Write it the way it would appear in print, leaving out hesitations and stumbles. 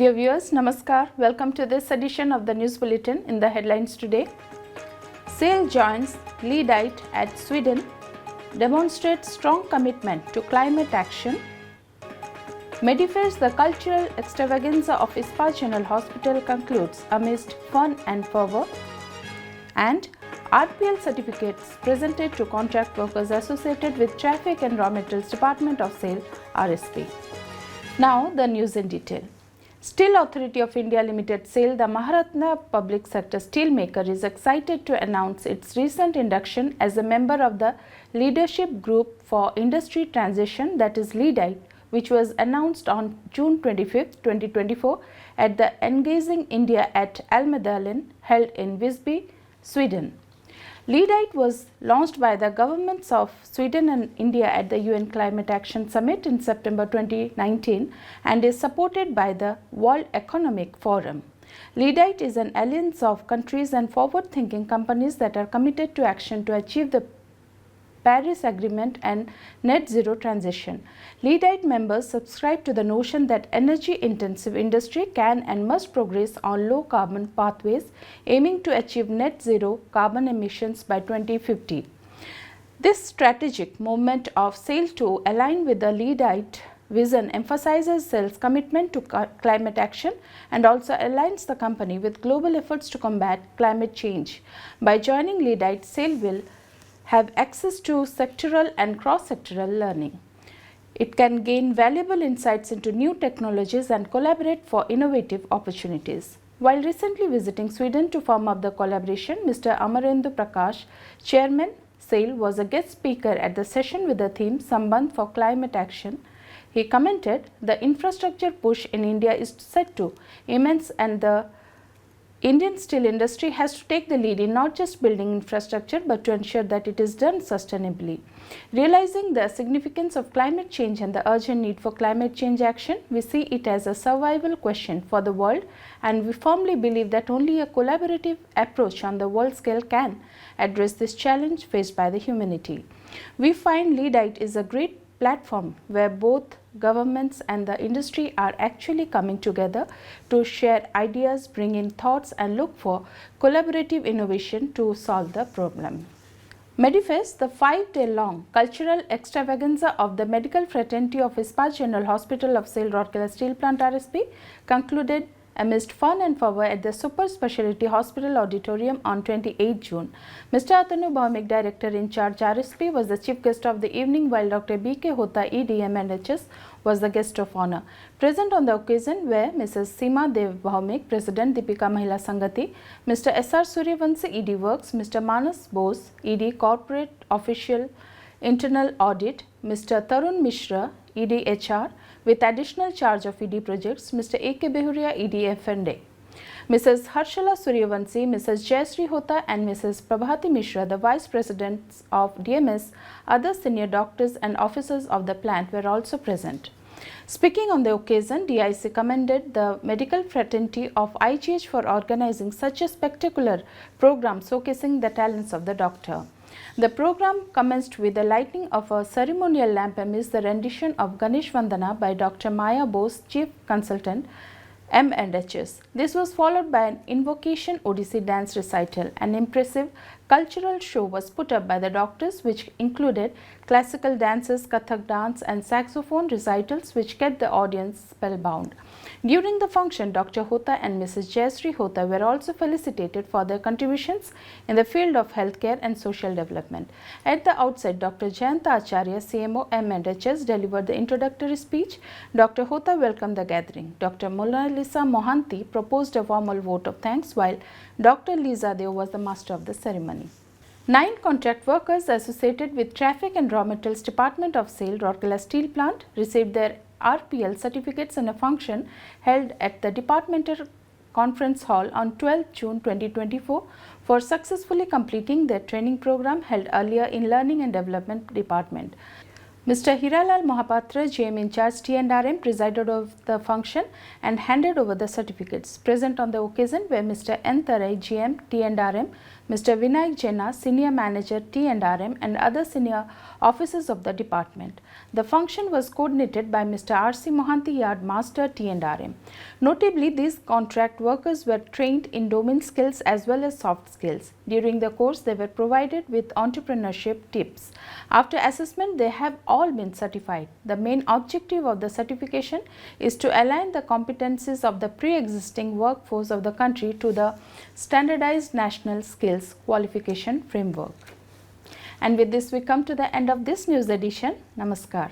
Dear viewers, Namaskar. Welcome to this edition of the News Bulletin. In the headlines today, SAIL joins Leadite at Sweden, demonstrates strong commitment to climate action. Medifares, the cultural extravaganza of Ispa General Hospital concludes amidst fun and fervour. And RPL certificates presented to contract workers associated with Traffic and Raw Materials Department of SAIL RSP. Now the news in detail. Steel Authority of India Limited SAIL, the Maharatna public sector steel maker, is excited to announce its recent induction as a member of the Leadership Group for Industry Transition, that is Leadite, which was announced on June 25, 2024 at the Engaging India at Almedalen held in Visby, Sweden. Leadite was launched by the governments of Sweden and India at the UN Climate Action Summit in September 2019 and is supported by the World Economic Forum. Leadite is an alliance of countries and forward-thinking companies that are committed to action to achieve the Paris Agreement and net zero transition. Leadite members subscribe to the notion that energy-intensive industry can and must progress on low-carbon pathways, aiming to achieve net zero carbon emissions by 2050. This strategic movement of SAIL to align with the Leadite vision emphasizes SAIL's commitment to climate action and also aligns the company with global efforts to combat climate change. By joining Leadite, SAIL will have access to sectoral and cross-sectoral learning. It can gain valuable insights into new technologies and collaborate for innovative opportunities. While recently visiting Sweden to firm up the collaboration, Mr. Amarendu Prakash, Chairman, SAIL, was a guest speaker at the session with the theme Sambandh for Climate Action. He commented, the infrastructure push in India is set to immense and the Indian steel industry has to take the lead in not just building infrastructure but to ensure that it is done sustainably. Realizing the significance of climate change and the urgent need for climate change action, we see it as a survival question for the world, and we firmly believe that only a collaborative approach on the world scale can address this challenge faced by the humanity. We find Leadite is a great platform where both governments and the industry are actually coming together to share ideas, bring in thoughts and look for collaborative innovation to solve the problem. Medifest, the 5-day-long cultural extravaganza of the medical fraternity of Ispa General Hospital of SAIL Rourkela Steel Plant RSP, concluded amidst fun and fervour at the Super Speciality Hospital Auditorium on 28 June. Mr. Atanu Bhaumik, Director in charge RSP, was the chief guest of the evening, while Dr. B.K. Hota, ED M&HS, was the guest of honour. Present on the occasion were Mrs. Seema Dev Bhaumik, President, Deepika Mahila Sangati, Mr. S.R. Suryavanshi, ED Works, Mr. Manas Bose, ED Corporate Official Internal Audit, Mr. Tarun Mishra, ED HR, with additional charge of ED projects, Mr. A.K. Behuria, ED F&A. Mrs. Harshala Suryavanshi, Mrs. Jayasri Hota and Mrs. Prabhati Mishra, the Vice Presidents of DMS, other senior doctors and officers of the plant were also present. Speaking on the occasion, DIC commended the medical fraternity of IGH for organizing such a spectacular program showcasing the talents of the doctor. The program commenced with the lighting of a ceremonial lamp amidst the rendition of Ganesh Vandana by Dr. Maya Bose, Chief Consultant, M&HS. This was followed by an invocation Odissi dance recital. An impressive cultural show was put up by the doctors, which included classical dances, Kathak dance and saxophone recitals, which kept the audience spellbound. During the function, Dr. Hota and Mrs. Jayasri Hota were also felicitated for their contributions in the field of healthcare and social development. At the outset, Dr. Jayanta Acharya, CMO M&HS, delivered the introductory speech. Dr. Hota welcomed the gathering. Dr. Mona Lisa Mohanty proposed a formal vote of thanks, while Dr. Lisa Deo was the master of the ceremony. 9 contract workers associated with Traffic and Raw Materials Department of SAIL Rourkela Steel Plant received their RPL certificates in a function held at the Departmental Conference Hall on 12 June 2024 for successfully completing their training program held earlier in Learning and Development Department. Mr. Hiralal Mohapatra, GM in charge T&RM, presided over the function and handed over the certificates. Present on the occasion were Mr. N. Tarai, GM T&RM, Mr. Vinayak Jaina, Senior Manager T&RM, and other senior officers of the department. The function was coordinated by Mr. R.C. Mohanty, Yard Master T&RM. Notably, these contract workers were trained in domain skills as well as soft skills. During the course, they were provided with entrepreneurship tips. After assessment, they have all been certified. The main objective of the certification is to align the competencies of the pre-existing workforce of the country to the standardized national skills qualification framework. And with this, we come to the end of this news edition. Namaskar.